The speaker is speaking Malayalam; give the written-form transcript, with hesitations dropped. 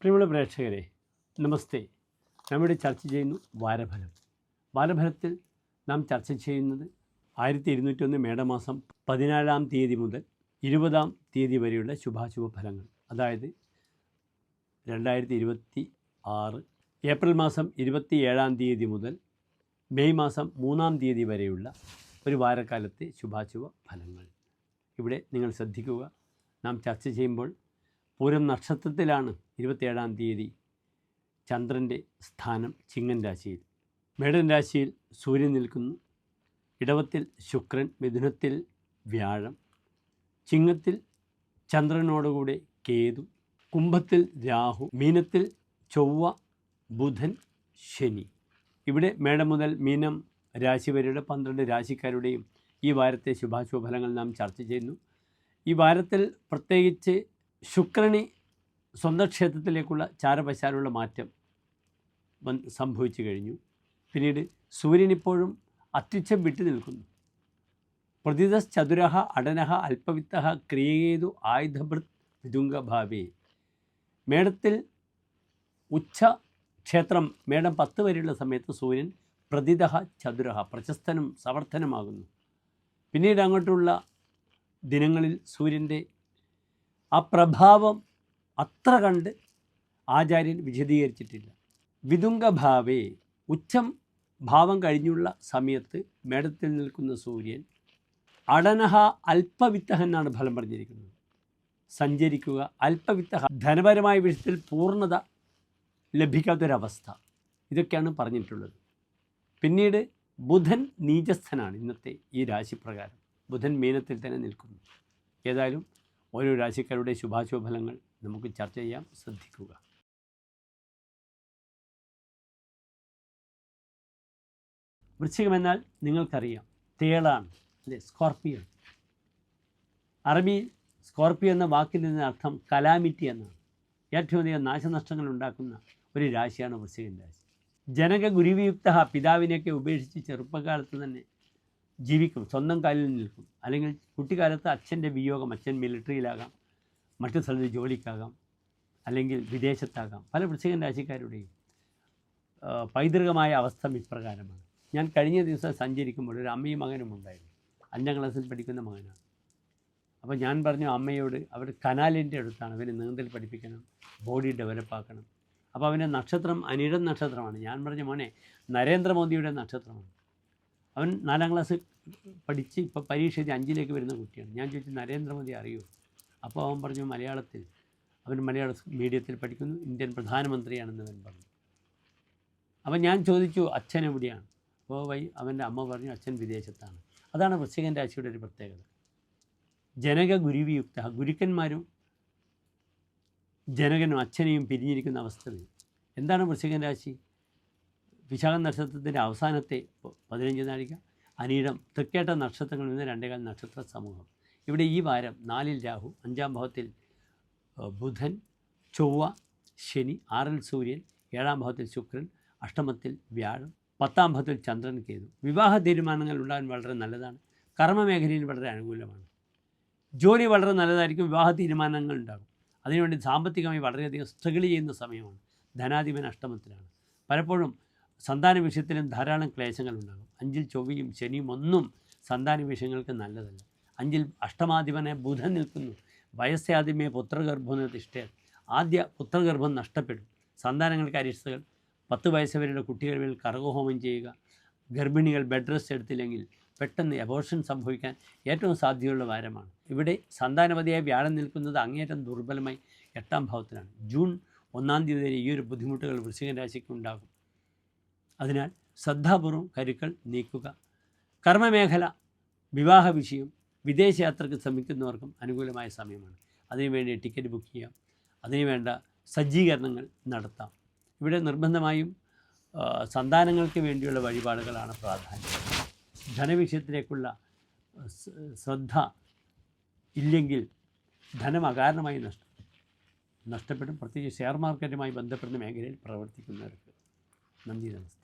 പ്രിയമുള്ള പ്രേക്ഷകരെ നമസ്തേ. നമ്മുടെ ചർച്ച ചെയ്യുന്നു വാരഫലം. വാരഫലത്തിൽ നാം ചർച്ച ചെയ്യുന്നത് 1201 മേടമാസം 14-ാം തീയതി മുതൽ 20-ാം തീയതി വരെയുള്ള ശുഭാശുഭ ഫലങ്ങൾ. അതായത് 2026 ഏപ്രിൽ മാസം 27-ാം തീയതി മുതൽ മെയ് മാസം 3-ാം തീയതി വരെയുള്ള ഒരു വാരക്കാലത്തെ ശുഭാശുഭ ഫലങ്ങൾ. ഇവിടെ നിങ്ങൾ ശ്രദ്ധിക്കുക, നാം ചർച്ച ചെയ്യുമ്പോൾ പൂരം നക്ഷത്രത്തിലാണ് 27-ാം തീയതി ചന്ദ്രൻ്റെ സ്ഥാനം ചിങ്ങൻ രാശിയിൽ. മേടൻ രാശിയിൽ സൂര്യൻ നിൽക്കുന്നു, ഇടവത്തിൽ ശുക്രൻ, മിഥുനത്തിൽ വ്യാഴം, ചിങ്ങത്തിൽ ചന്ദ്രനോടുകൂടെ കേതു, കുംഭത്തിൽ രാഹു, മീനത്തിൽ ചൊവ്വ, ബുധൻ, ശനി. ഇവിടെ മേടം മുതൽ മീനം രാശി വരെയുള്ള 12 രാശിക്കാരുടെയും ഈ വാരത്തെ ശുഭാശുഭ ഫലങ്ങൾ നാം ചർച്ച ചെയ്യുന്നു. ഈ വാരത്തിൽ പ്രത്യേകിച്ച് ശുക്രന് സ്വന്തം ക്ഷേത്രത്തിലേക്കുള്ള ചാരപശാലുള്ള മാറ്റം സംഭവിച്ചു കഴിഞ്ഞു. പിന്നീട് സൂര്യൻ ഇപ്പോഴും അത്യുച്ഛം വിട്ടു നിൽക്കുന്നു. പ്രതിതശ്ചതുരഃ അടനഃ അല്പവിത്തഃ ക്രിയേതു ആയുധഭൃത് വിതുംഗഭാവേ. മേടത്തിൽ ഉച്ച ക്ഷേത്രം മേടം 10 വരെയുള്ള സമയത്ത് സൂര്യൻ പ്രതിതഃ ചതുരഃ പ്രശസ്തനും സമർത്ഥനുമാകുന്നു. പിന്നീട് അങ്ങോട്ടുള്ള ദിനങ്ങളിൽ സൂര്യൻ്റെ ആ പ്രഭാവം അത്ര കണ്ട് ആചാര്യൻ വിശദീകരിച്ചിട്ടില്ല. വിതുംഗഭാവേ, ഉച്ചം ഭാവം കഴിഞ്ഞുള്ള സമയത്ത് മേടത്തിൽ നിൽക്കുന്ന സൂര്യൻ അടനഹ അല്പവിത്തഹ എന്നാണ് ഫലം പറഞ്ഞിരിക്കുന്നത്. സഞ്ചരിക്കുക, അല്പവിത്തഹ, ധനപരമായ വിഷയത്തിൽ പൂർണ്ണത ലഭിക്കാത്തൊരവസ്ഥ, ഇതൊക്കെയാണ് പറഞ്ഞിട്ടുള്ളത്. പിന്നീട് ബുധൻ നീചസ്ഥനാണ് ഇന്നത്തെ ഈ രാശിപ്രകാരം. ബുധൻ മീനത്തിൽ തന്നെ നിൽക്കുന്നു. ഏതായാലും ഓരോ രാശിക്കാരുടെ ശുഭാശുഭ ഫലങ്ങൾ നമുക്ക് ചർച്ച ചെയ്യാം, ശ്രദ്ധിക്കുക. വൃശ്ചികമെന്നാൽ നിങ്ങൾക്കറിയാം, തേളാണ് അല്ലേ, സ്കോർപ്പിയോ. അറബിയിൽ സ്കോർപ്പിയോ എന്ന വാക്കിൽ നിന്ന് അർത്ഥം കലാമിറ്റി എന്നാണ്. ഏറ്റവും അധികം നാശനഷ്ടങ്ങൾ ഉണ്ടാക്കുന്ന ഒരു രാശിയാണ് വൃശ്ചികൻ രാശി. ജനക ഗുരുവിയുക്ത, പിതാവിനെയൊക്കെ ഉപേക്ഷിച്ച് ചെറുപ്പകാലത്ത് തന്നെ ജീവിക്കും, സ്വന്തം കാലിൽ നിൽക്കും. അല്ലെങ്കിൽ കുട്ടിക്കാലത്ത് അച്ഛൻ്റെ വിയോഗം, അച്ഛൻ മിലിറ്ററിയിലാകാം, മറ്റു സ്ഥലത്ത് ജോലിക്കാകാം, അല്ലെങ്കിൽ വിദേശത്താകാം. പല വൃശ്ചികൻ രാശിക്കാരുടെയും പൈതൃകമായ അവസ്ഥ ഇപ്രകാരമാണ്. ഞാൻ കഴിഞ്ഞ ദിവസം സഞ്ചരിക്കുമ്പോൾ ഒരു അമ്മയും മകനും ഉണ്ടായിരുന്നു. 5ാം ക്ലാസ്സിൽ പഠിക്കുന്ന മകനാണ്. അപ്പോൾ ഞാൻ പറഞ്ഞു അമ്മയോട്, അവിടെ കനാലിൻ്റെ അടുത്താണ്, അവന് നീന്തൽ പഠിപ്പിക്കണം, ബോഡി ഡെവലപ്പാക്കണം. അപ്പോൾ അവൻ്റെ നക്ഷത്രം അനിഴം നക്ഷത്രമാണ്. ഞാൻ പറഞ്ഞു മോനെ, നരേന്ദ്രമോദിയുടെ നക്ഷത്രമാണ്. അവൻ 4ാം ക്ലാസ് പഠിച്ച് ഇപ്പോൾ പരീക്ഷ എഴുതി 5ലേക്ക് വരുന്ന കുട്ടിയാണ്. ഞാൻ ചോദിച്ചു നരേന്ദ്രമോദി അറിയുമോ? അപ്പോൾ അവൻ പറഞ്ഞു മലയാളത്തിൽ, അവൻ മലയാള മീഡിയത്തിൽ പഠിക്കുന്നു, ഇന്ത്യൻ പ്രധാനമന്ത്രിയാണെന്ന് അവൻ പറഞ്ഞു. അപ്പം ഞാൻ ചോദിച്ചു അച്ഛൻ എവിടെയാണ്? അപ്പോൾ അവൻ്റെ അമ്മ പറഞ്ഞു അച്ഛൻ വിദേശത്താണ്. അതാണ് വൃശ്ചികൻ രാശിയുടെ ഒരു പ്രത്യേകത. ജനക ഗുരുവിയുക്ത, ഗുരുക്കന്മാരും ജനകനും അച്ഛനെയും പിരിഞ്ഞിരിക്കുന്ന അവസ്ഥ. എന്താണ് വൃശ്ചികൻ രാശി? വിശാഖ നക്ഷത്രത്തിൻ്റെ അവസാനത്തെ 15 നാഴിക, അനീഴം, തൃക്കേട്ട നക്ഷത്രങ്ങളിൽ നിന്ന് 2.25 നക്ഷത്ര സമൂഹം. ഇവിടെ ഈ വാരം 4-ൽ രാഹു, 5-ാം ഭാവത്തിൽ ബുധൻ, ചൊവ്വ, ശനി, 6-ൽ സൂര്യൻ, 7-ാം ഭാവത്തിൽ ശുക്രൻ, അഷ്ടമത്തിൽ വ്യാഴം, 10-ാം ഭാവത്തിൽ ചന്ദ്രൻ, കേതു. വിവാഹ തീരുമാനങ്ങൾ ഉണ്ടാകാൻ വളരെ നല്ലതാണ്. കർമ്മമേഖലയിൽ വളരെ അനുകൂലമാണ്. ജോലി വളരെ നല്ലതായിരിക്കും. വിവാഹ തീരുമാനങ്ങൾ ഉണ്ടാകും. അതിനുവേണ്ടി സാമ്പത്തികമായി വളരെയധികം സ്ട്രഗിൾ ചെയ്യുന്ന സമയമാണ്. ധനാധിപൻ അഷ്ടമത്തിലാണ്. പലപ്പോഴും സന്താന വിഷയത്തിലും ധാരാളം ക്ലേശങ്ങളുണ്ടാകും. 5-ൽ ചൊവ്വയും ശനിയും ഒന്നും സന്താന വിഷയങ്ങൾക്ക് നല്ലതല്ല. 5-ൽ അഷ്ടമാധിപനെ ബുധൻ നിൽക്കുന്നു. വയസ്സാദ്യമേ പുത്രഗർഭം തിഷ്ഠേ, ആദ്യ പുത്രഗർഭം നഷ്ടപ്പെടും. സന്താനങ്ങൾക്ക് അരിഷ്ടകൾ, 10 വയസ്സ് വരെയുള്ള കുട്ടികളിൽ കർഗഹോമം ചെയ്യുക. ഗർഭിണികൾ ബെഡ് റെസ്റ്റ് എടുത്തില്ലെങ്കിൽ പെട്ടെന്ന് അബോർഷൻ സംഭവിക്കാൻ ഏറ്റവും സാധ്യതയുള്ള വാരമാണ്. ഇവിടെ സന്താനവതിയായി വ്യാഴം നിൽക്കുന്നത് അങ്ങേയറ്റം ദുർബലമായി 8-ാം ഭാവത്തിലാണ്. ജൂൺ 1-ാം തീയതി വരെ ഈ ഒരു ബുദ്ധിമുട്ടുകൾ വൃശ്ചികൻ രാശിക്ക് ഉണ്ടാകും. അതിനാൽ ശ്രദ്ധാപൂർവം കരുക്കൾ നീക്കുക. കർമ്മമേഖല, വിവാഹ വിഷയം, വിദേശയാത്രയ്ക്ക് ശ്രമിക്കുന്നവർക്കും അനുകൂലമായ സമയമാണ്. അതിനുവേണ്ടി ടിക്കറ്റ് ബുക്ക് ചെയ്യാം, അതിനുവേണ്ട സജ്ജീകരണങ്ങൾ നടത്താം. ഇവിടെ നിർബന്ധമായും സന്താനങ്ങൾക്ക് വേണ്ടിയുള്ള വഴിപാടുകളാണ് പ്രാധാന്യം. ധനവിഷയത്തിലേക്കുള്ള ശ്രദ്ധ ഇല്ലെങ്കിൽ ധനം അകാരണമായി നഷ്ടപ്പെടും. പ്രത്യേകിച്ച് ഷെയർ മാർക്കറ്റുമായി ബന്ധപ്പെടുന്ന മേഖലയിൽ പ്രവർത്തിക്കുന്നവർക്ക്. നന്ദി, നമസ്തേ.